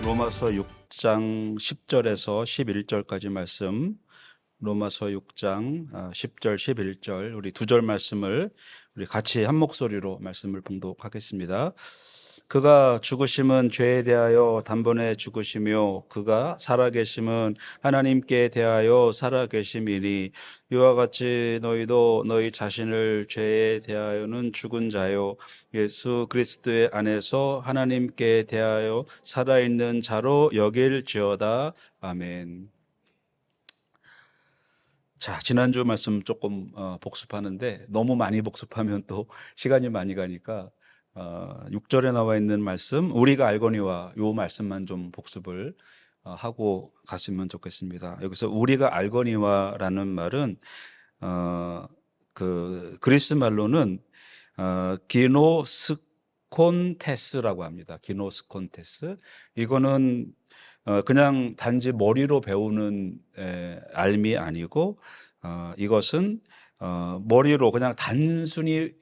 로마서 6장 10절에서 11절까지 말씀, 로마서 6장 10절, 11절 우리 두 절 말씀을 우리 같이 한 목소리로 말씀을 봉독하겠습니다. 그가 죽으심은 죄에 대하여 단번에 죽으시며 그가 살아계심은 하나님께 대하여 살아계심이니 이와 같이 너희도 너희 자신을 죄에 대하여는 죽은 자요 예수 그리스도의 안에서 하나님께 대하여 살아있는 자로 여길지어다. 아멘. 자, 지난주 말씀 조금 복습하는데 너무 많이 복습하면 또 시간이 많이 가니까 6절에 나와 있는 말씀 우리가 알거니와 요 말씀만 좀 복습을 하고 갔으면 좋겠습니다. 여기서 우리가 알거니와라는 말은 그 그리스 말로는 기노스콘테스라고 합니다. 기노스콘테스. 이거는 그냥 단지 머리로 배우는 알미 아니고 이것은 머리로 그냥 단순히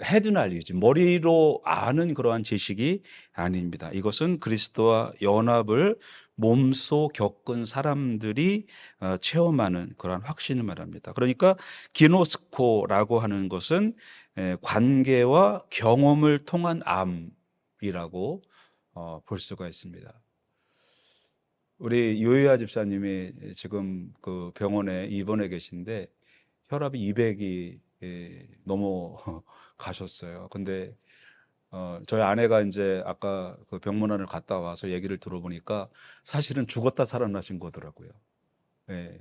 헤드 날리지 머리로 아는 그러한 지식이 아닙니다. 이것은 그리스도와 연합을 몸소 겪은 사람들이 체험하는 그러한 확신을 말합니다. 그러니까 기노스코라고 하는 것은 관계와 경험을 통한 암이라고 볼 수가 있습니다. 우리 요이아 집사님이 지금 그 병원에 입원해 계신데 혈압이 200이 넘어 가셨어요. 근데 저희 아내가 이제 아까 그 병문안을 갔다 와서 얘기를 들어보니까 사실은 죽었다 살아나신 거더라고요. 예.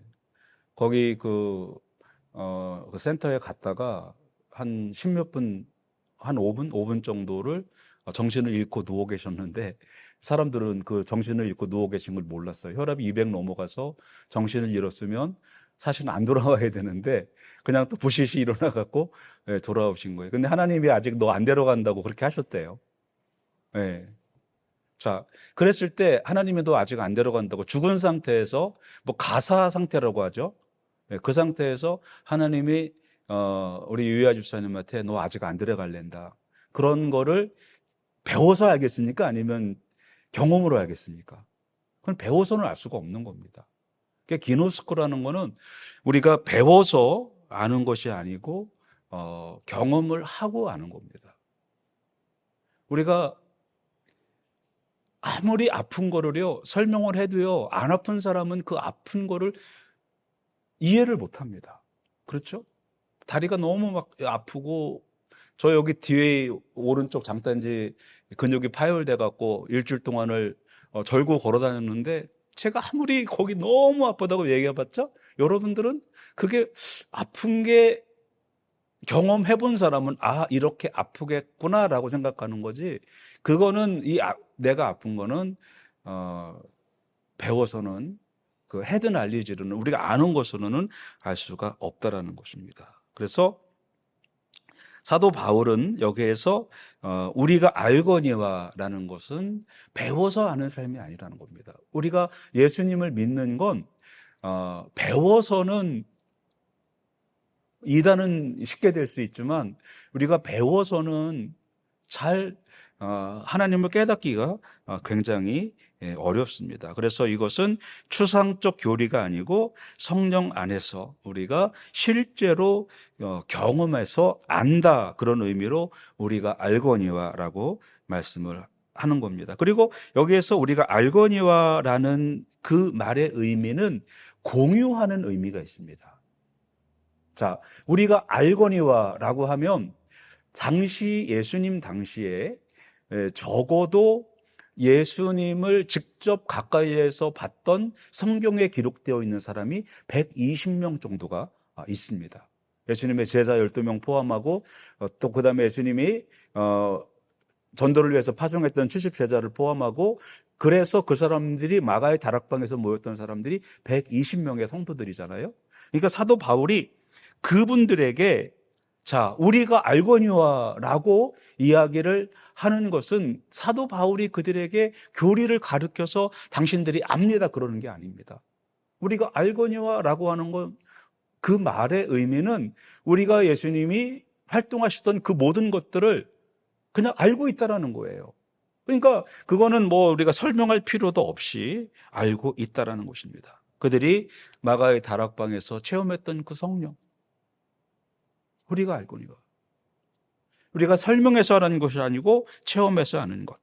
거기 그 센터에 갔다가 한 10몇 분, 한 5분 정도를 정신을 잃고 누워 계셨는데 사람들은 그 정신을 잃고 누워 계신 걸 몰랐어요. 혈압이 200 넘어가서 정신을 잃었으면 사실은 안 돌아와야 되는데 그냥 또 부시시 일어나 갖고 돌아오신 거예요. 근데 하나님이 아직 너 안 데려간다고 그렇게 하셨대요. 예. 자, 그랬을 때 하나님이 너 아직 안 데려간다고 죽은 상태에서 뭐 가사 상태라고 하죠. 예, 그 상태에서 하나님이 우리 유희아 집사님한테 너 아직 안 데려갈랜다. 그런 거를 배워서 알겠습니까? 아니면 경험으로 알겠습니까? 그건 배워서는 알 수가 없는 겁니다. 그러니까 기노스코라는 거는 우리가 배워서 아는 것이 아니고 경험을 하고 아는 겁니다. 우리가 아무리 아픈 거를요 설명을 해도요 안 아픈 사람은 그 아픈 거를 이해를 못 합니다. 그렇죠? 다리가 너무 막 아프고 저 여기 뒤에 오른쪽 장단지 근육이 파열돼 갖고 일주일 동안을 절고 걸어 다녔는데 제가 아무리 거기 너무 아프다고 얘기해봤자 여러분들은 그게 아픈 게 경험해 본 사람은 아 이렇게 아프겠구나라고 생각하는 거지. 그거는 내가 아픈 거는 배워서는 그 헤드 날리지로는 우리가 아는 것으로는 알 수가 없다라는 것입니다. 그래서 사도 바울은 여기에서 우리가 알거니와라는 것은 배워서 아는 삶이 아니라는 겁니다. 우리가 예수님을 믿는 건 배워서는 이단은 쉽게 될 수 있지만 우리가 배워서는 잘 하나님을 깨닫기가 굉장히 어렵습니다. 그래서 이것은 추상적 교리가 아니고 성령 안에서 우리가 실제로 경험해서 안다 그런 의미로 우리가 알거니와라고 말씀을 하는 겁니다. 그리고 여기에서 우리가 알거니와라는 그 말의 의미는 공유하는 의미가 있습니다. 자, 우리가 알거니와라고 하면 예수님 당시에 적어도 예수님을 직접 가까이에서 봤던 성경에 기록되어 있는 사람이 120명 정도가 있습니다. 예수님의 제자 12명 포함하고 또 그 다음에 예수님이 전도를 위해서 파송했던 70제자를 포함하고 그래서 그 사람들이 마가의 다락방에서 모였던 사람들이 120명의 성도들이잖아요. 그러니까 사도 바울이 그분들에게 자, 우리가 알거니와라고 이야기를 하는 것은 사도 바울이 그들에게 교리를 가르쳐서 당신들이 압니다 그러는 게 아닙니다. 우리가 알거니와라고 하는 건 그 말의 의미는 우리가 예수님이 활동하시던 그 모든 것들을 그냥 알고 있다라는 거예요. 그러니까 그거는 뭐 우리가 설명할 필요도 없이 알고 있다라는 것입니다. 그들이 마가의 다락방에서 체험했던 그 성령, 우리가 알고 있는 것. 우리가 설명해서 하는 것이 아니고 체험해서 하는 것.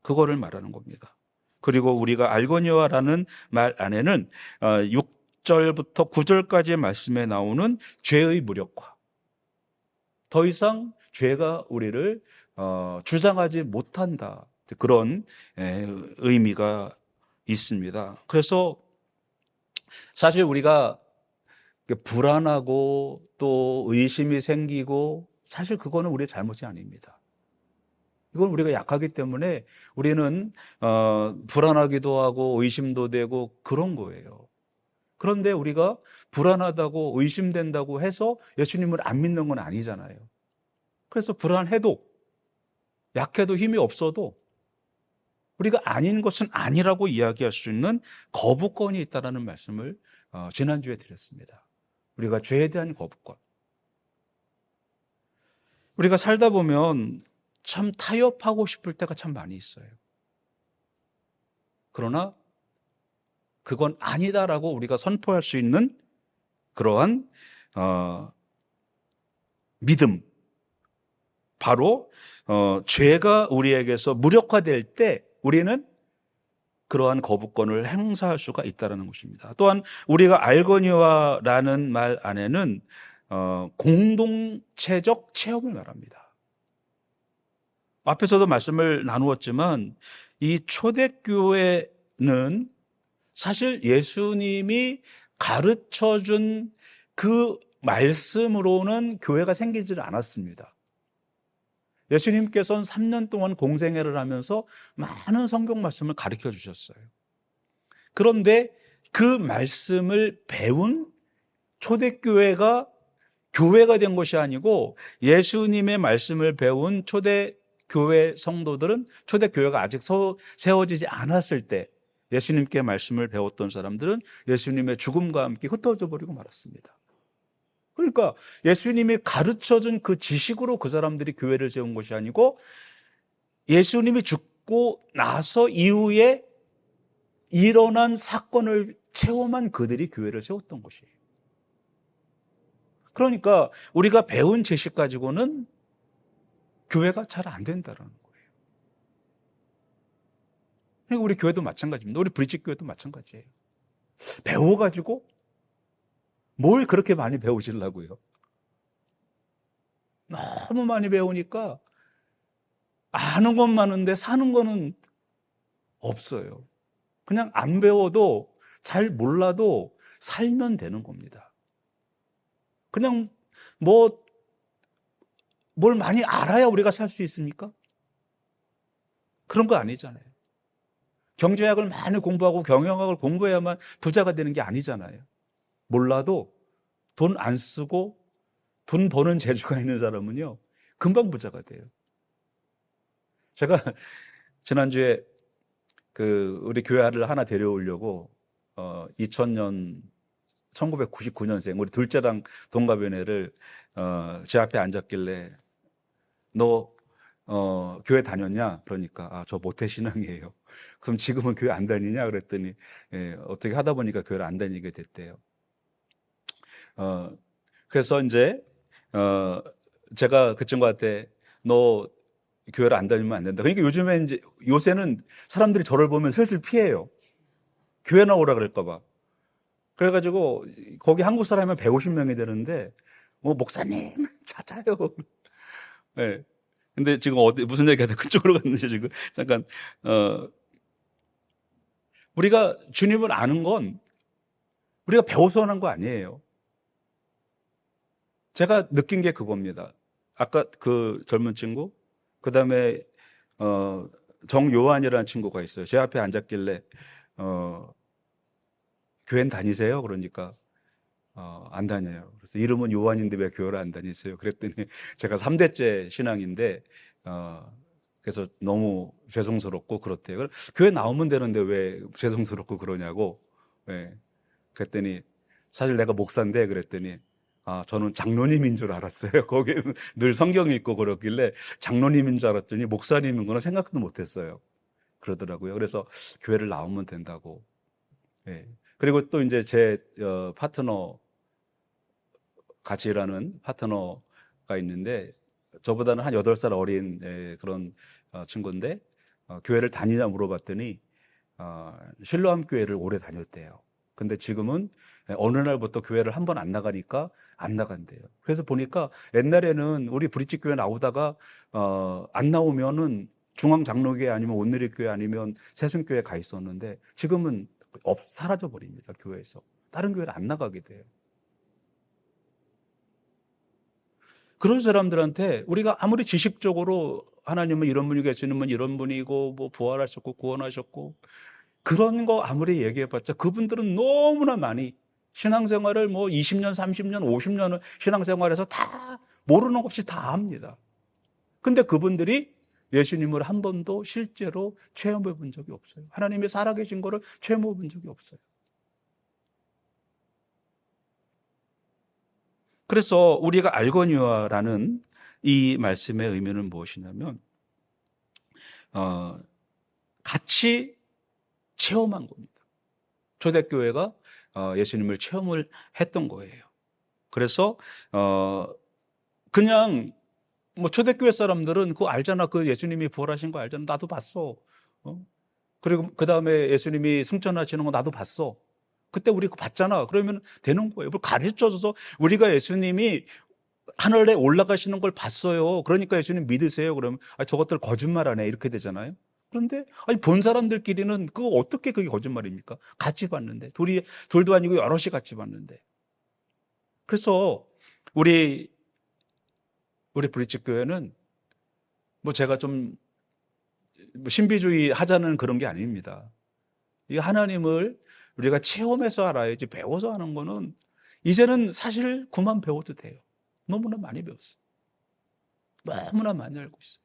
그거를 말하는 겁니다. 그리고 우리가 알거니와라는 말 안에는 6절부터 9절까지의 말씀에 나오는 죄의 무력화. 더 이상 죄가 우리를 주장하지 못한다. 그런 의미가 있습니다. 그래서 사실 우리가 불안하고 또 의심이 생기고 사실 그거는 우리의 잘못이 아닙니다. 이건 우리가 약하기 때문에 우리는 불안하기도 하고 의심도 되고 그런 거예요. 그런데 우리가 불안하다고 의심된다고 해서 예수님을 안 믿는 건 아니잖아요. 그래서 불안해도 약해도 힘이 없어도 우리가 아닌 것은 아니라고 이야기할 수 있는 거부권이 있다는 말씀을 지난주에 드렸습니다. 우리가 죄에 대한 거부권. 우리가 살다 보면 참 타협하고 싶을 때가 참 많이 있어요. 그러나 그건 아니다라고 우리가 선포할 수 있는 그러한 믿음, 바로 죄가 우리에게서 무력화될 때 우리는 그러한 거부권을 행사할 수가 있다는 것입니다. 또한 우리가 알거니와라는 말 안에는 공동체적 체험을 말합니다. 앞에서도 말씀을 나누었지만 이 초대교회는 사실 예수님이 가르쳐준 그 말씀으로는 교회가 생기질 않았습니다. 예수님께서는 3년 동안 공생애를 하면서 많은 성경 말씀을 가르쳐 주셨어요. 그런데 그 말씀을 배운 초대교회가 교회가 된 것이 아니고 예수님의 말씀을 배운 초대교회 성도들은 초대교회가 아직 세워지지 않았을 때 예수님께 말씀을 배웠던 사람들은 예수님의 죽음과 함께 흩어져 버리고 말았습니다. 그러니까 예수님이 가르쳐준 그 지식으로 그 사람들이 교회를 세운 것이 아니고 예수님이 죽고 나서 이후에 일어난 사건을 체험한 그들이 교회를 세웠던 것이에요. 그러니까 우리가 배운 지식 가지고는 교회가 잘 안 된다는 거예요. 그러니까 우리 교회도 마찬가지입니다. 우리 브릿지 교회도 마찬가지예요. 배워가지고 뭘 그렇게 많이 배우시려고요? 너무 많이 배우니까 아는 건 많은데 사는 거는 없어요. 그냥 안 배워도 잘 몰라도 살면 되는 겁니다. 그냥 뭘 많이 알아야 우리가 살 수 있습니까? 그런 거 아니잖아요. 경제학을 많이 공부하고 경영학을 공부해야만 부자가 되는 게 아니잖아요. 몰라도 돈 안 쓰고 돈 버는 재주가 있는 사람은요, 금방 부자가 돼요. 제가 지난주에 우리 교회 아들을 하나 데려오려고 2000년 1999년생 우리 둘째랑 동갑인 애를 제 앞에 앉았길래 너 교회 다녔냐? 그러니까 저 모태신앙이에요. 그럼 지금은 교회 안 다니냐? 그랬더니 어떻게 하다 보니까 교회를 안 다니게 됐대요. 그래서 이제 제가 그 친구한테 너 교회를 안 다니면 안 된다. 그러니까 요새는 사람들이 저를 보면 슬슬 피해요. 교회 나오라 그럴까 봐. 그래가지고 거기 한국 사람이면 150명이 되는데 목사님 찾아요. 네. 근데 지금 무슨 얘기하다 그쪽으로 갔는지 지금 잠깐 우리가 주님을 아는 건 우리가 배워서 하는 거 아니에요. 제가 느낀 게 그겁니다. 아까 그 젊은 친구, 그 다음에 정요한이라는 친구가 있어요. 제 앞에 앉았길래 교회는 다니세요? 그러니까 안 다녀요. 그래서 이름은 요한인데 왜 교회를 안 다니세요? 그랬더니 제가 3대째 신앙인데 그래서 너무 죄송스럽고 그렇대요. 교회 나오면 되는데 왜 죄송스럽고 그러냐고. 네. 그랬더니 사실 내가 목사인데 그랬더니 저는 장로님인 줄 알았어요. 거기 늘 성경 읽고 그러길래 장로님인 줄 알았더니 목사님인 거는 생각도 못 했어요. 그러더라고요. 그래서 교회를 나오면 된다고. 예. 그리고 또 이제 제 파트너, 같이 일하는 파트너가 있는데 저보다는 한 8살 어린 그런 친구인데 교회를 다니냐 물어봤더니 실로암 교회를 오래 다녔대요. 근데 지금은 어느 날부터 교회를 한 번 안 나가니까 안 나간대요. 그래서 보니까 옛날에는 우리 브릿지 교회 나오다가 안 나오면은 중앙장로교회 아니면 온누리교회 아니면 새순교회 가 있었는데 지금은 사라져 버립니다. 교회에서 다른 교회를 안 나가게 돼요. 그런 사람들한테 우리가 아무리 지식적으로 하나님은 이런 분이 계시는 분 이런 분이고 뭐 부활하셨고 구원하셨고 그런 거 아무리 얘기해봤자 그분들은 너무나 많이 신앙생활을 뭐 20년, 30년, 50년을 신앙생활에서 다 모르는 것 없이 다 압니다. 근데 그분들이 예수님을 한 번도 실제로 체험해 본 적이 없어요. 하나님이 살아계신 거를 체험해 본 적이 없어요. 그래서 우리가 알거니와라는 이 말씀의 의미는 무엇이냐면 같이 체험한 겁니다. 초대교회가 예수님을 체험을 했던 거예요. 그래서 그냥 뭐 초대교회 사람들은 그거 알잖아. 그 예수님이 부활하신 거 알잖아. 나도 봤어. 그리고 그 다음에 예수님이 승천하시는 거 나도 봤어. 그때 우리 그거 봤잖아. 그러면 되는 거예요. 가르쳐줘서 우리가 예수님이 하늘에 올라가시는 걸 봤어요. 그러니까 예수님 믿으세요. 그러면 저것들 거짓말하네. 이렇게 되잖아요. 그런데 본 사람들끼리는 그거 어떻게 그게 거짓말입니까? 같이 봤는데 둘도 아니고 여럿이 같이 봤는데. 그래서 우리 브릿지 교회는 뭐 제가 좀 신비주의 하자는 그런 게 아닙니다. 이 하나님을 우리가 체험해서 알아야지 배워서 하는 거는 이제는 사실 그만 배워도 돼요. 너무나 많이 배웠어요. 너무나 많이 알고 있어요.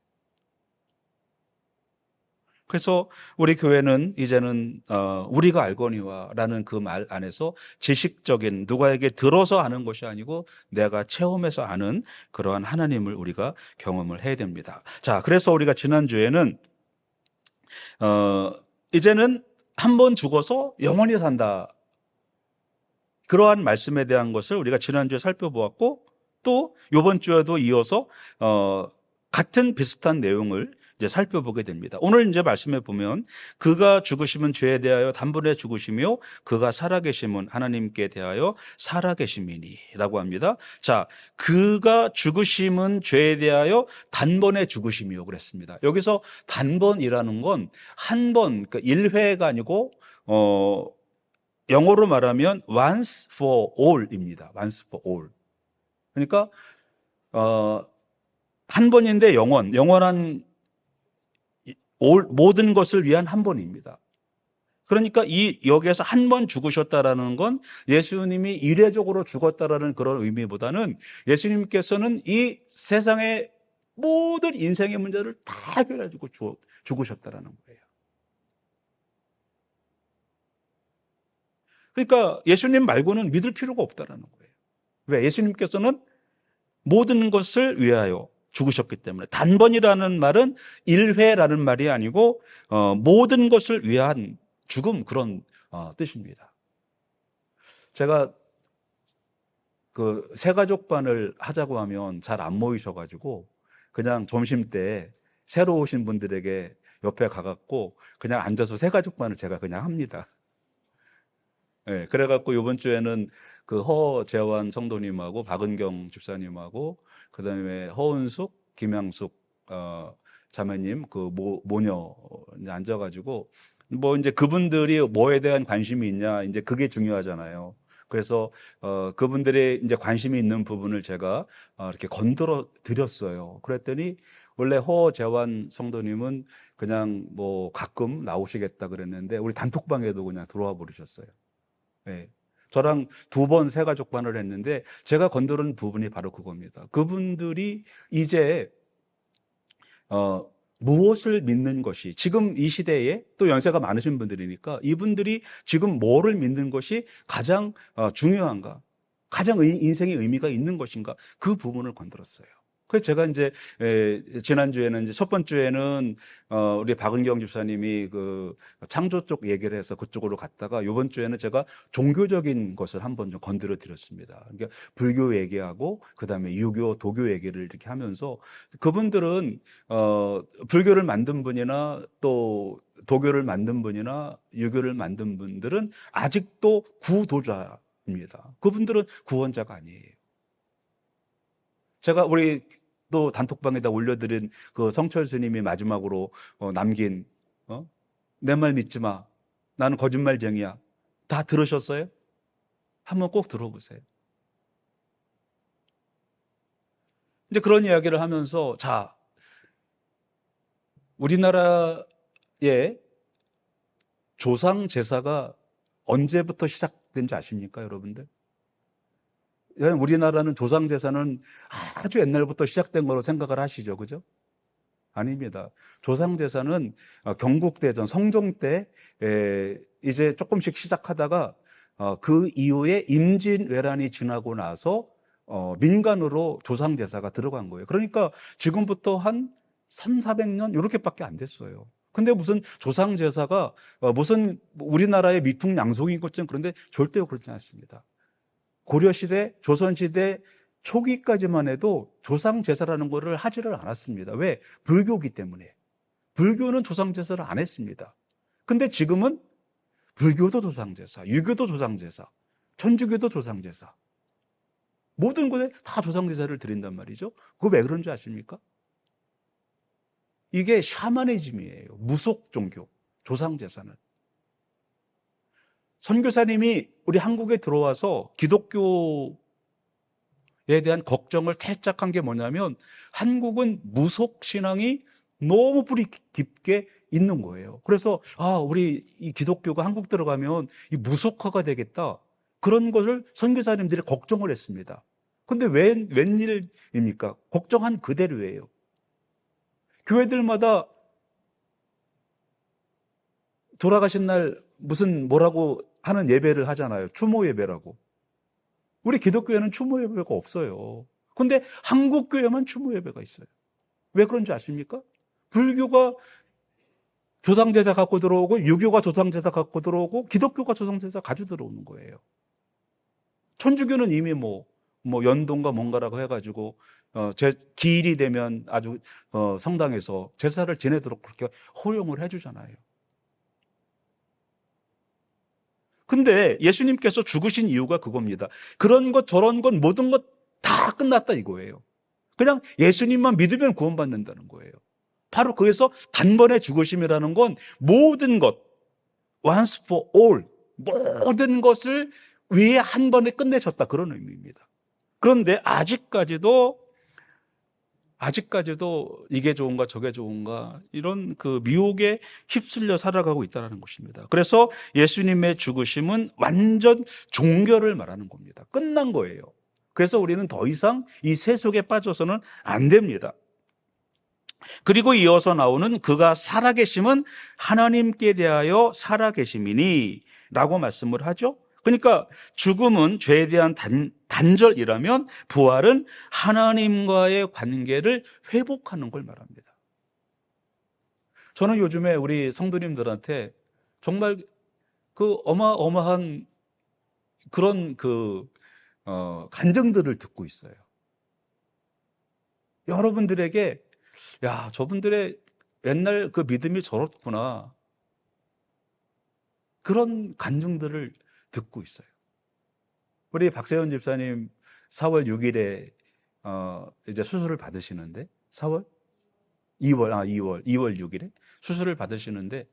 그래서 우리 교회는 이제는 우리가 알거니와라는 그 말 안에서 지식적인 누구에게 들어서 아는 것이 아니고 내가 체험해서 아는 그러한 하나님을 우리가 경험을 해야 됩니다. 자, 그래서 우리가 지난주에는 이제는 한 번 죽어서 영원히 산다. 그러한 말씀에 대한 것을 우리가 지난주에 살펴보았고 또 이번 주에도 이어서 같은 비슷한 내용을 이제 살펴보게 됩니다. 오늘 이제 말씀해 보면 그가 죽으심은 죄에 대하여 단번에 죽으시며 그가 살아계심은 하나님께 대하여 살아계심이니라고 합니다. 자, 그가 죽으심은 죄에 대하여 단번에 죽으심이요 그랬습니다. 여기서 단번이라는 건 한 번, 그러니까 1회가 아니고 영어로 말하면 once for all입니다. once for all. 그러니까 한 번인데 영원한 모든 것을 위한 한 번입니다. 그러니까 여기에서 한 번 죽으셨다라는 건 예수님이 이례적으로 죽었다라는 그런 의미보다는 예수님께서는 이 세상의 모든 인생의 문제를 다 해결해주고 죽으셨다라는 거예요. 그러니까 예수님 말고는 믿을 필요가 없다라는 거예요. 왜? 예수님께서는 모든 것을 위하여 죽으셨기 때문에. 단번이라는 말은 1회라는 말이 아니고 모든 것을 위한 죽음, 그런 뜻입니다. 제가 그 새가족반을 하자고 하면 잘 안 모이셔가지고 그냥 점심때 새로 오신 분들에게 옆에 가갖고 그냥 앉아서 새가족반을 제가 그냥 합니다. 네, 그래갖고 이번 주에는 그 허재환 성도님하고 박은경 집사님하고 그다음에 허은숙, 김양숙 자매님 그 모녀 앉아가지고 뭐 이제 그분들이 뭐에 대한 관심이 있냐 이제 그게 중요하잖아요. 그래서 그분들의 이제 관심이 있는 부분을 제가 이렇게 건드려 드렸어요. 그랬더니 원래 허재환 성도님은 그냥 뭐 가끔 나오시겠다 그랬는데 우리 단톡방에도 그냥 들어와 버리셨어요. 네. 저랑 2번 새가족반을 했는데 제가 건드린 부분이 바로 그겁니다. 그분들이 이제 무엇을 믿는 것이 지금 이 시대에 또 연세가 많으신 분들이니까 이분들이 지금 뭐를 믿는 것이 가장 중요한가, 가장 인생의 의미가 있는 것인가? 그 부분을 건드렸어요. 그래서 제가 이제 지난주에는 이제 첫 번주에는 우리 박은경 집사님이 그 창조 쪽 얘기를 해서 그쪽으로 갔다가 이번 주에는 제가 종교적인 것을 한번 좀 건드려 드렸습니다. 그러니까 불교 얘기하고 그다음에 유교, 도교 얘기를 이렇게 하면서 그분들은 불교를 만든 분이나 또 도교를 만든 분이나 유교를 만든 분들은 아직도 구도자입니다. 그분들은 구원자가 아니에요. 제가 우리 또 단톡방에다 올려드린 그 성철 스님이 마지막으로 남긴 내 말 믿지 마. 나는 거짓말쟁이야. 다 들으셨어요? 한번 꼭 들어보세요. 이제 그런 이야기를 하면서 자, 우리나라의 조상 제사가 언제부터 시작된지 아십니까, 여러분들? 우리나라는 조상 제사는 아주 옛날부터 시작된 거로 생각을 하시죠, 그죠? 아닙니다. 조상 제사는 경국대전 성종 때 이제 조금씩 시작하다가 그 이후에 임진왜란이 지나고 나서 민간으로 조상 제사가 들어간 거예요. 그러니까 지금부터 한 3, 400년 이렇게밖에 안 됐어요. 근데 무슨 조상 제사가 무슨 우리나라의 미풍양속인 것처럼 그런데 절대 그렇지 않습니다. 고려시대, 조선시대 초기까지만 해도 조상제사라는 것을 하지를 않았습니다. 왜? 불교기 때문에. 불교는 조상제사를 안 했습니다. 근데 지금은 불교도 조상제사, 유교도 조상제사, 천주교도 조상제사. 모든 곳에 다 조상제사를 드린단 말이죠. 그거 왜 그런 줄 아십니까? 이게 샤머니즘이에요. 무속 종교, 조상제사는. 선교사님이 우리 한국에 들어와서 기독교에 대한 걱정을 살짝 한 게 뭐냐면 한국은 무속 신앙이 너무 뿌리 깊게 있는 거예요. 그래서 우리 이 기독교가 한국 들어가면 이 무속화가 되겠다. 그런 것을 선교사님들이 걱정을 했습니다. 근데 웬일입니까? 걱정한 그대로예요. 교회들마다 돌아가신 날 무슨 뭐라고 하는 예배를 하잖아요. 추모 예배라고. 우리 기독교회는 추모 예배가 없어요. 근데 한국 교회만 추모 예배가 있어요. 왜 그런 줄 아십니까? 불교가 조상제사 갖고 들어오고 유교가 조상제사 갖고 들어오고 기독교가 조상제사 가지고 들어오는 거예요. 천주교는 이미 뭐 연동과 뭔가라고 해가지고 기일이 되면 아주 성당에서 제사를 지내도록 그렇게 허용을 해주잖아요. 근데 예수님께서 죽으신 이유가 그겁니다. 그런 것 저런 것 모든 것 다 끝났다 이거예요. 그냥 예수님만 믿으면 구원받는다는 거예요. 바로 그래서 단번에 죽으심이라는 건 모든 것, once for all, 모든 것을 위에 한 번에 끝내셨다 그런 의미입니다. 그런데 아직까지도 이게 좋은가 저게 좋은가 이런 그 미혹에 휩쓸려 살아가고 있다는 것입니다. 그래서 예수님의 죽으심은 완전 종결을 말하는 겁니다. 끝난 거예요. 그래서 우리는 더 이상 이 세속에 빠져서는 안 됩니다. 그리고 이어서 나오는 그가 살아계심은 하나님께 대하여 살아계심이니 라고 말씀을 하죠. 그러니까 죽음은 죄에 대한 단절이라면 부활은 하나님과의 관계를 회복하는 걸 말합니다. 저는 요즘에 우리 성도님들한테 정말 그 어마어마한 그런 간증들을 듣고 있어요. 여러분들에게 야, 저분들의 옛날 그 믿음이 저렇구나. 그런 간증들을 듣고 있어요. 우리 박세현 집사님 4월 6일에 이제 수술을 받으시는데 4월? 2월 6일에 수술을 받으시는데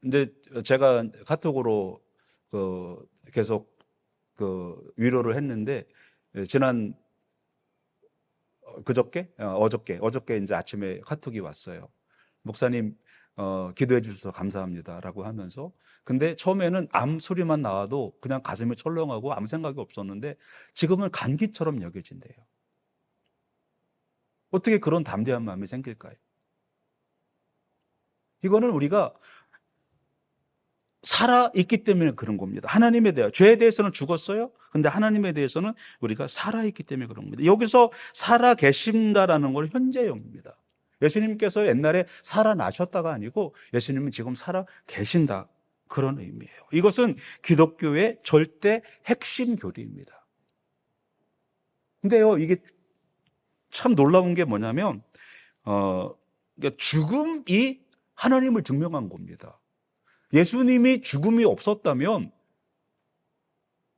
이제 제가 카톡으로 계속 위로를 했는데 지난 어저께 이제 아침에 카톡이 왔어요. 목사님, 기도해 주셔서 감사합니다. 라고 하면서. 근데 처음에는 암 소리만 나와도 그냥 가슴이 철렁하고 아무 생각이 없었는데 지금은 감기처럼 여겨진대요. 어떻게 그런 담대한 마음이 생길까요? 이거는 우리가 살아있기 때문에 그런 겁니다. 하나님에 대해, 죄에 대해서는 죽었어요. 근데 하나님에 대해서는 우리가 살아있기 때문에 그런 겁니다. 여기서 살아 계신다라는 건 현재형입니다. 예수님께서 옛날에 살아나셨다가 아니고 예수님은 지금 살아 계신다. 그런 의미예요. 이것은 기독교의 절대 핵심 교리입니다. 근데요, 이게 참 놀라운 게 뭐냐면, 그러니까 죽음이 하나님을 증명한 겁니다. 예수님이 죽음이 없었다면,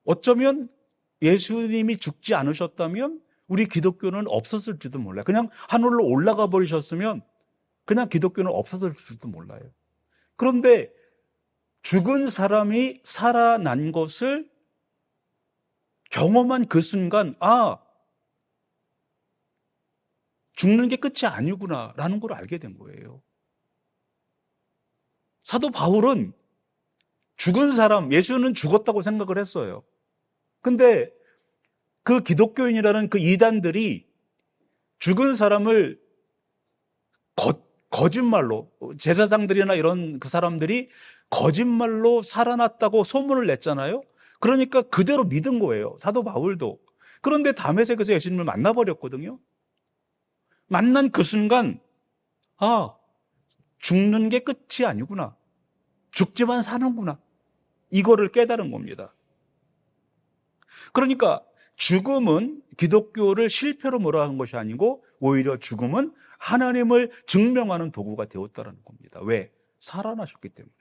어쩌면 예수님이 죽지 않으셨다면 우리 기독교는 없었을지도 몰라요. 그냥 하늘로 올라가 버리셨으면 그냥 기독교는 없었을지도 몰라요. 그런데 죽은 사람이 살아난 것을 경험한 그 순간, 죽는 게 끝이 아니구나라는 걸 알게 된 거예요. 사도 바울은 죽은 사람, 예수는 죽었다고 생각을 했어요. 근데 그 기독교인이라는 그 이단들이 죽은 사람을 거짓말로, 제사장들이나 이런 그 사람들이 거짓말로 살아났다고 소문을 냈잖아요. 그러니까 그대로 믿은 거예요, 사도 바울도. 그런데 다메섹에서 예수님을 만나버렸거든요. 만난 그 순간, 죽는 게 끝이 아니구나. 죽지만 사는구나. 이거를 깨달은 겁니다. 그러니까 죽음은 기독교를 실패로 몰아간 것이 아니고 오히려 죽음은 하나님을 증명하는 도구가 되었다는 겁니다. 왜? 살아나셨기 때문에.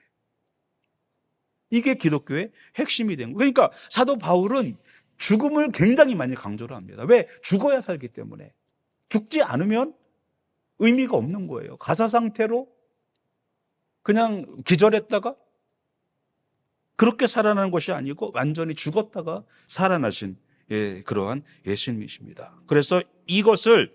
이게 기독교의 핵심이 된 거예요. 그러니까 사도 바울은 죽음을 굉장히 많이 강조를 합니다. 왜? 죽어야 살기 때문에. 죽지 않으면 의미가 없는 거예요. 가사 상태로 그냥 기절했다가 그렇게 살아나는 것이 아니고 완전히 죽었다가 살아나신 그러한 예수님이십니다. 그래서 이것을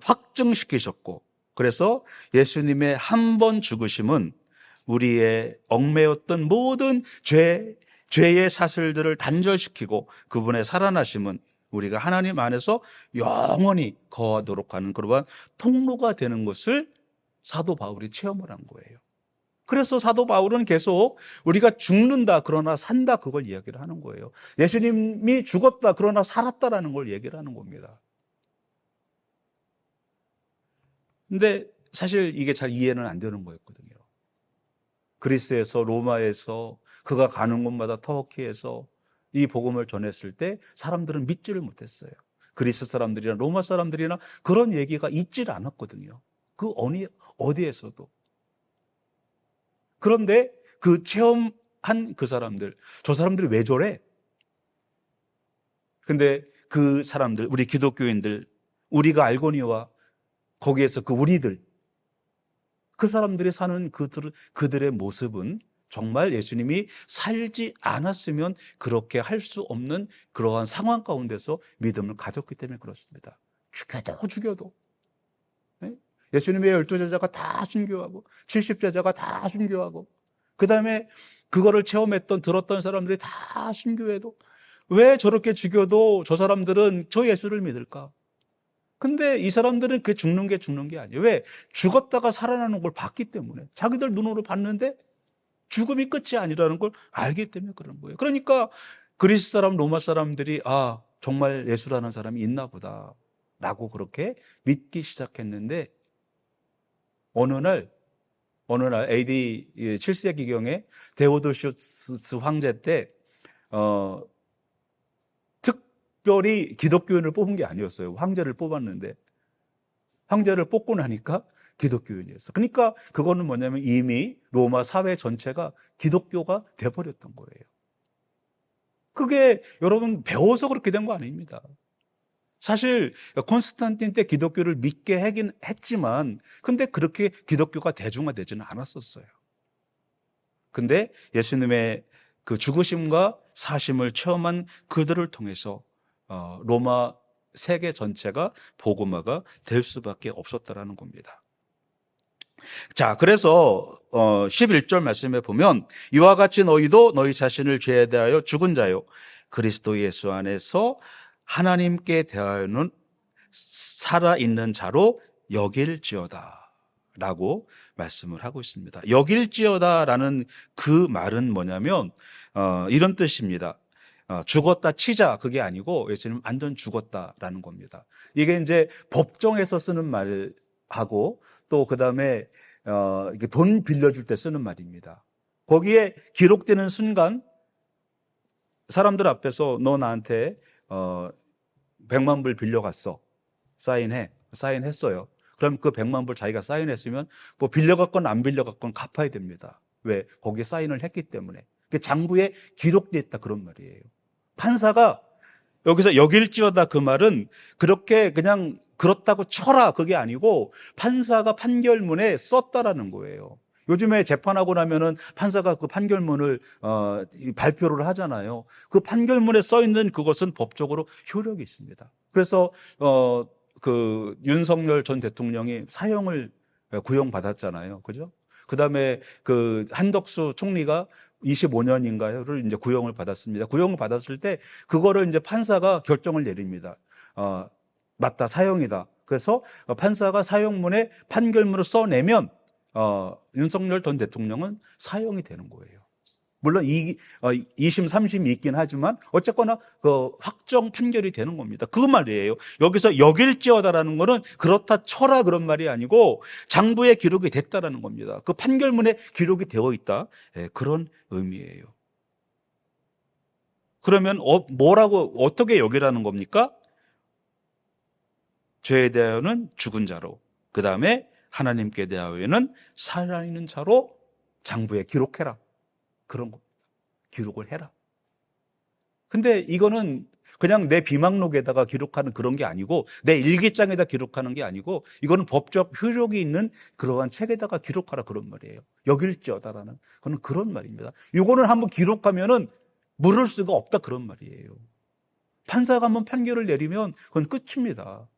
확증시키셨고, 그래서 예수님의 한 번 죽으심은 우리의 얽매였던 모든 죄의 사슬들을 단절시키고 그분의 살아나심은 우리가 하나님 안에서 영원히 거하도록 하는 그러한 통로가 되는 것을 사도 바울이 체험을 한 거예요. 그래서 사도 바울은 계속 우리가 죽는다 그러나 산다 그걸 이야기를 하는 거예요. 예수님이 죽었다 그러나 살았다라는 걸 얘기를 하는 겁니다. 근데 사실 이게 잘 이해는 안 되는 거였거든요. 그리스에서, 로마에서, 그가 가는 곳마다 터키에서 이 복음을 전했을 때 사람들은 믿지를 못했어요. 그리스 사람들이나 로마 사람들이나 그런 얘기가 있질 않았거든요. 그 어디에서도. 그런데 그 체험한 그 사람들, 저 사람들이 왜 저래? 근데 그 사람들, 우리 기독교인들, 우리가 알거니와 거기에서 그 우리들, 그 사람들이 사는 그들의 모습은 정말 예수님이 살지 않았으면 그렇게 할 수 없는 그러한 상황 가운데서 믿음을 가졌기 때문에 그렇습니다. 죽여도. 네? 예수님의 12제자가 다 순교하고 70제자가 다 순교하고 그 다음에 그거를 체험했던 들었던 사람들이 다 순교해도 왜 저렇게 죽여도 저 사람들은 저 예수를 믿을까? 근데 이 사람들은 그게 죽는 게 아니에요. 왜? 죽었다가 살아나는 걸 봤기 때문에. 자기들 눈으로 봤는데 죽음이 끝이 아니라는 걸 알기 때문에 그런 거예요. 그러니까 그리스 사람, 로마 사람들이 정말 예수라는 사람이 있나 보다 라고 그렇게 믿기 시작했는데 어느 날 AD 7세기경에 데오도시우스 황제 때 특별히 기독교인을 뽑은 게 아니었어요. 황제를 뽑았는데 황제를 뽑고 나니까 기독교인이었어. 그러니까 그거는 뭐냐면 이미 로마 사회 전체가 기독교가 돼버렸던 거예요. 그게 여러분 배워서 그렇게 된 거 아닙니다. 사실 콘스탄틴 때 기독교를 믿게 하긴 했지만 근데 그렇게 기독교가 대중화되지는 않았었어요. 근데 예수님의 그 죽으심과 사심을 체험한 그들을 통해서 로마 세계 전체가 복음화가 될 수밖에 없었다라는 겁니다. 자, 그래서 11절 말씀에 보면 이와 같이 너희도 너희 자신을 죄에 대하여 죽은 자요 그리스도 예수 안에서 하나님께 대하여는 살아있는 자로 여길지어다 라고 말씀을 하고 있습니다. 여길지어다라는 그 말은 뭐냐면 이런 뜻입니다. 죽었다 치자, 그게 아니고 예수님 완전 죽었다라는 겁니다. 이게 이제 법정에서 쓰는 말하고 또 그다음에 이게 돈 빌려줄 때 쓰는 말입니다. 거기에 기록되는 순간 사람들 앞에서 너 나한테 100만 불 빌려갔어. 사인했어요. 그럼 그 100만 불 자기가 사인했으면 뭐 빌려갔건 안 빌려갔건 갚아야 됩니다. 왜? 거기에 사인을 했기 때문에. 그 장부에 기록되어 있다, 그런 말이에요. 판사가 여기서 여길지어다, 그 말은 그렇게 그냥 그렇다고 쳐라, 그게 아니고 판사가 판결문에 썼다라는 거예요. 요즘에 재판하고 나면은 판사가 그 판결문을 발표를 하잖아요. 그 판결문에 써 있는 그것은 법적으로 효력이 있습니다. 그래서 그 윤석열 전 대통령이 사형을 구형받았잖아요. 그죠? 그다음에 그 한덕수 총리가 25년인가요를 이제 구형을 받았습니다. 구형을 받았을 때 그거를 이제 판사가 결정을 내립니다. 맞다, 사형이다. 그래서 판사가 사형문에 판결문을 써내면 윤석열 전 대통령은 사형이 되는 거예요. 물론 2심, 3심이 있긴 하지만 어쨌거나 그 확정 판결이 되는 겁니다. 그 말이에요. 여기서 여길지어다라는 거는 그렇다 쳐라, 그런 말이 아니고 장부에 기록이 됐다라는 겁니다. 그 판결문에 기록이 되어 있다, 그런 의미예요. 그러면 뭐라고, 어떻게 여기라는 겁니까? 죄에 대하여는 죽은 자로, 그 다음에 하나님께 대하여는 살아있는 자로 장부에 기록해라, 그런 겁니다. 기록을 해라. 근데 이거는 그냥 내 비망록에다가 기록하는 그런 게 아니고, 내 일기장에다 기록하는 게 아니고, 이거는 법적 효력이 있는 그러한 책에다가 기록하라, 그런 말이에요. 여길지어다라는 그런 말입니다. 이거는 한번 기록하면은 물을 수가 없다, 그런 말이에요. 판사가 한번 판결을 내리면 그건 끝입니다.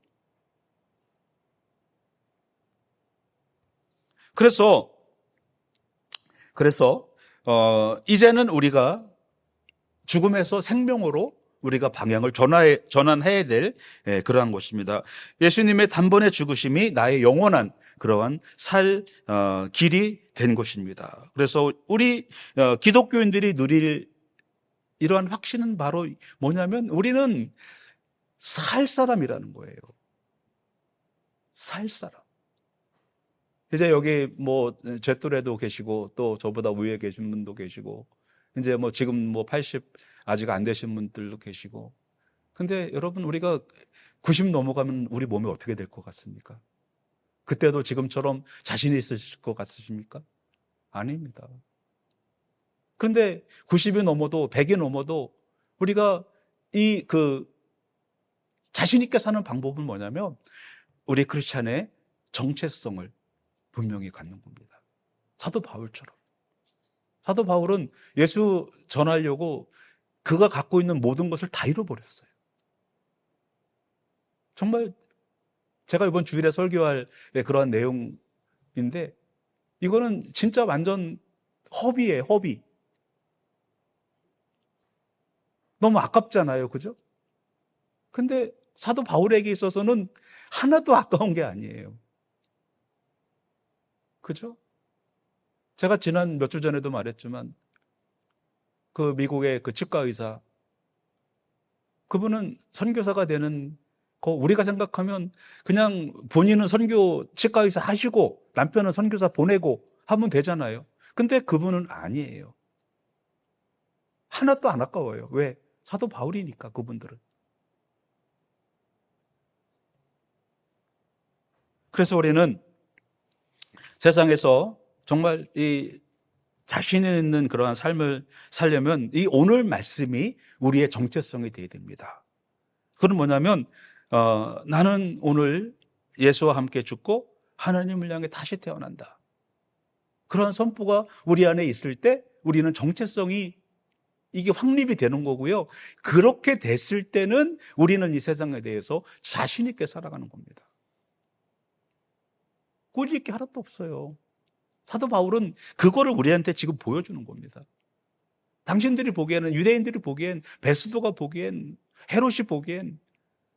그래서 이제는 우리가 죽음에서 생명으로 우리가 방향을 전환해야 될 그러한 것입니다. 예수님의 단번에 죽으심이 나의 영원한 그러한 길이 된 것입니다. 그래서 우리 기독교인들이 누릴 이러한 확신은 바로 뭐냐면 우리는 살 사람이라는 거예요. 살 사람. 이제 여기 뭐 제 또래도 계시고 또 저보다 위에 계신 분도 계시고 이제 뭐 지금 뭐 80 아직 안 되신 분들도 계시고. 근데 여러분, 우리가 90 넘어가면 우리 몸이 어떻게 될 것 같습니까? 그때도 지금처럼 자신이 있으실 것 같으십니까? 아닙니다. 그런데 90이 넘어도 100이 넘어도 우리가 자신 있게 사는 방법은 뭐냐면 우리 크리스찬의 정체성을 분명히 갖는 겁니다. 사도 바울처럼. 사도 바울은 예수 전하려고 그가 갖고 있는 모든 것을 다 잃어버렸어요. 정말 제가 이번 주일에 설교할 그러한 내용인데 이거는 진짜 완전 허비예요, 허비. 너무 아깝잖아요, 그죠? 근데 사도 바울에게 있어서는 하나도 아까운 게 아니에요. 그죠? 제가 지난 몇 주 전에도 말했지만 그 미국의 그 치과 의사, 그분은 선교사가 되는 거 우리가 생각하면 그냥 본인은 선교 치과 의사 하시고 남편은 선교사 보내고 하면 되잖아요. 근데 그분은 아니에요. 하나도 안 아까워요. 왜? 사도 바울이니까, 그분들은. 그래서 우리는 세상에서 정말 이 자신 있는 그러한 삶을 살려면 이 오늘 말씀이 우리의 정체성이 되어야 됩니다. 그건 뭐냐면 나는 오늘 예수와 함께 죽고 하나님을 향해 다시 태어난다. 그러한 선포가 우리 안에 있을 때 우리는 정체성이 이게 확립이 되는 거고요. 그렇게 됐을 때는 우리는 이 세상에 대해서 자신 있게 살아가는 겁니다. 꼬리 있게 하나도 없어요. 사도 바울은 그거를 우리한테 지금 보여주는 겁니다. 당신들이 보기에는, 유대인들이 보기엔, 베스도가 보기엔, 헤롯이 보기엔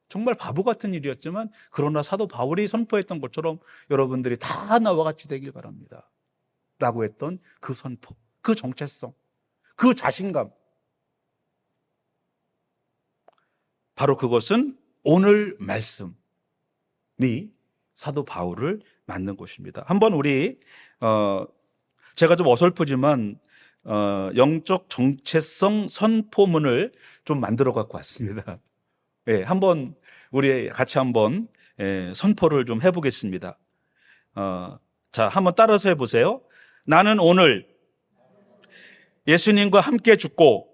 정말 바보 같은 일이었지만 그러나 사도 바울이 선포했던 것처럼 여러분들이 다 나와 같이 되길 바랍니다 라고 했던 그 선포, 그 정체성, 그 자신감, 바로 그것은 오늘 말씀이 사도 바울을 만든 것입니다. 한번 우리 제가 좀 어설프지만 영적 정체성 선포문을 좀 만들어 갖고 왔습니다. 예, 한번 우리 같이 한번 선포를 좀 해보겠습니다. 자, 한번 따라서 해보세요. 나는 오늘 예수님과 함께 죽고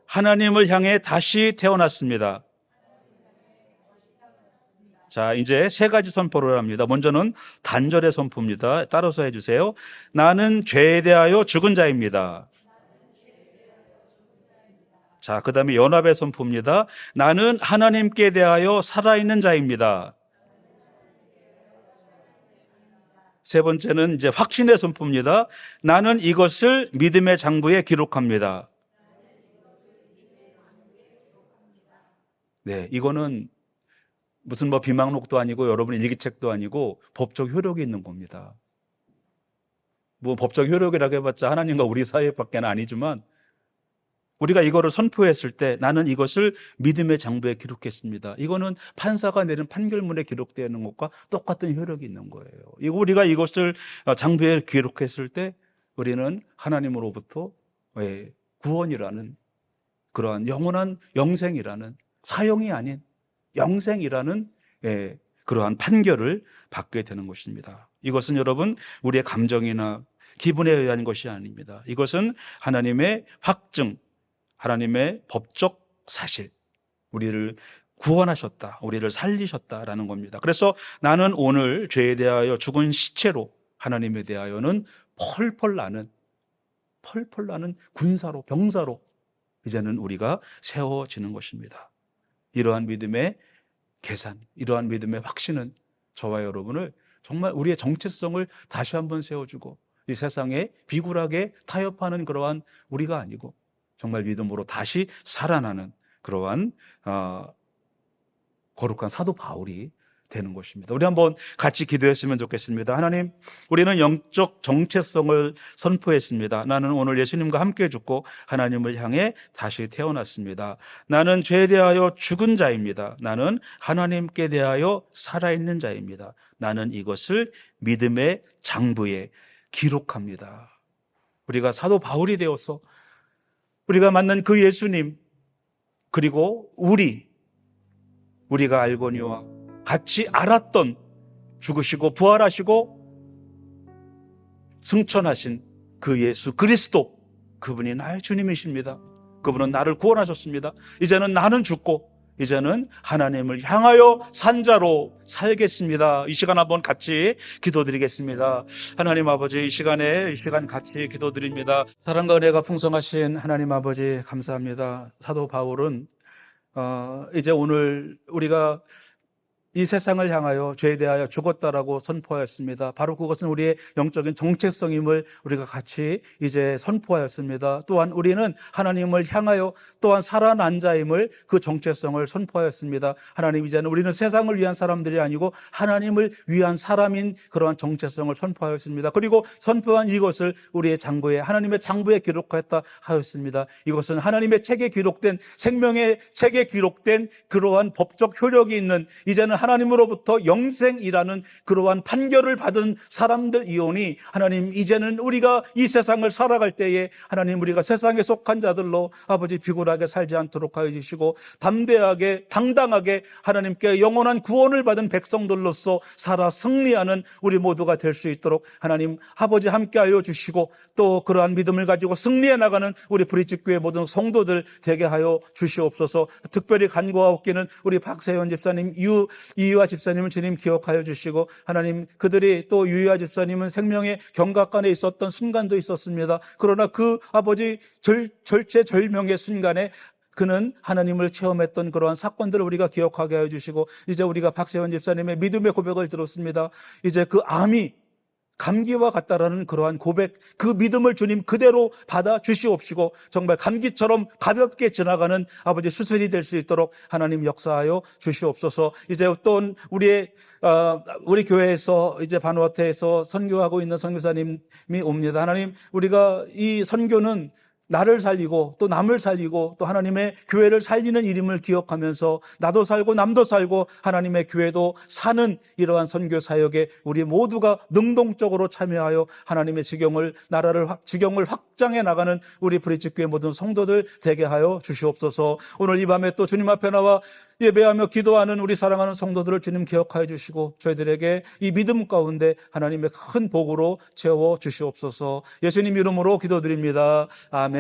하나님을 향해 다시 태어났습니다. 자, 이제 세 가지 선포를 합니다. 먼저는 단절의 선포입니다. 따라서 해주세요. 나는 죄에 대하여 죽은 자입니다. 자, 그 다음에 연합의 선포입니다. 나는 하나님께 대하여 살아있는 자입니다. 세 번째는 이제 확신의 선포입니다. 나는 이것을 믿음의 장부에 기록합니다. 네, 이거는 무슨 뭐 비망록도 아니고 여러분의 일기책도 아니고 법적 효력이 있는 겁니다. 뭐 법적 효력이라고 해봤자 하나님과 우리 사이밖에 아니지만 우리가 이거를 선포했을 때 나는 이것을 믿음의 장부에 기록했습니다. 이거는 판사가 내린 판결문에 기록되어 있는 것과 똑같은 효력이 있는 거예요. 우리가 이것을 장부에 기록했을 때 우리는 하나님으로부터 구원이라는 그러한 영원한 영생이라는 사형이 아닌 영생이라는 그러한 판결을 받게 되는 것입니다. 이것은 여러분 우리의 감정이나 기분에 의한 것이 아닙니다. 이것은 하나님의 확증, 하나님의 법적 사실, 우리를 구원하셨다, 우리를 살리셨다라는 겁니다. 그래서 나는 오늘 죄에 대하여 죽은 시체로 하나님에 대하여는 펄펄 나는 군사로, 병사로 이제는 우리가 세워지는 것입니다. 이러한 믿음의 계산, 이러한 믿음의 확신은 저와 여러분을 정말 우리의 정체성을 다시 한번 세워주고 이 세상에 비굴하게 타협하는 그러한 우리가 아니고 정말 믿음으로 다시 살아나는 그러한 거룩한 사도 바울이 되는 것입니다. 우리 한번 같이 기도했으면 좋겠습니다. 하나님, 우리는 영적 정체성을 선포했습니다. 나는 오늘 예수님과 함께 죽고 하나님을 향해 다시 태어났습니다. 나는 죄에 대하여 죽은 자입니다. 나는 하나님께 대하여 살아있는 자입니다. 나는 이것을 믿음의 장부에 기록합니다. 우리가 사도 바울이 되어서 우리가 만난 그 예수님, 그리고 우리가 알거니와 같이 알았던 죽으시고 부활하시고 승천하신 그 예수 그리스도, 그분이 나의 주님이십니다. 그분은 나를 구원하셨습니다. 이제는 나는 죽고 이제는 하나님을 향하여 산 자로 살겠습니다. 이 시간 한번 같이 기도드리겠습니다. 하나님 아버지, 이 시간 같이 기도드립니다. 사랑과 은혜가 풍성하신 하나님 아버지 감사합니다. 사도 바울은 이제 오늘 우리가 이 세상을 향하여 죄에 대하여 죽었다라고 선포하였습니다. 바로 그것은 우리의 영적인 정체성임을 우리가 같이 이제 선포하였습니다. 또한 우리는 하나님을 향하여 또한 살아난 자임을, 그 정체성을 선포하였습니다. 하나님, 이제는 우리는 세상을 위한 사람들이 아니고 하나님을 위한 사람인 그러한 정체성을 선포하였습니다. 그리고 선포한 이것을 우리의 장부에, 하나님의 장부에 기록하였다 하였습니다. 이것은 하나님의 책에 기록된, 생명의 책에 기록된 그러한 법적 효력이 있는, 이제는 하나님으로부터 영생이라는 그러한 판결을 받은 사람들이오니 하나님, 이제는 우리가 이 세상을 살아갈 때에 하나님, 우리가 세상에 속한 자들로 아버지 비굴하게 살지 않도록 하여 주시고 담대하게 당당하게 하나님께 영원한 구원을 받은 백성들로서 살아 승리하는 우리 모두가 될 수 있도록 하나님 아버지 함께 하여 주시고, 또 그러한 믿음을 가지고 승리해 나가는 우리 브릿지교회 모든 성도들 되게 하여 주시옵소서. 특별히 간구하옵기는 우리 박세현 집사님, 이유아 집사님을 주님 기억하여 주시고, 하나님, 그들이 또 유이아 집사님은 생명의 경각간에 있었던 순간도 있었습니다. 그러나 그 아버지 절체절명의 순간에 그는 하나님을 체험했던 그러한 사건들을 우리가 기억하게 하여 주시고, 이제 우리가 박세현 집사님의 믿음의 고백을 들었습니다. 이제 그 암이 감기와 같다라는 그러한 고백, 그 믿음을 주님 그대로 받아 주시옵시고 정말 감기처럼 가볍게 지나가는 아버지 수술이 될 수 있도록 하나님 역사하여 주시옵소서. 이제 또 우리 교회에서 이제 바누아투에서 선교하고 있는 선교사님이 옵니다. 하나님, 우리가 이 선교는 나를 살리고 또 남을 살리고 또 하나님의 교회를 살리는 일임을 기억하면서 나도 살고 남도 살고 하나님의 교회도 사는 이러한 선교 사역에 우리 모두가 능동적으로 참여하여 하나님의 지경을 확장해 나가는 우리 브릿지교회 모든 성도들 되게 하여 주시옵소서. 오늘 이 밤에 또 주님 앞에 나와 예배하며 기도하는 우리 사랑하는 성도들을 주님 기억하여 주시고 저희들에게 이 믿음 가운데 하나님의 큰 복으로 채워 주시옵소서. 예수님 이름으로 기도드립니다. 아멘.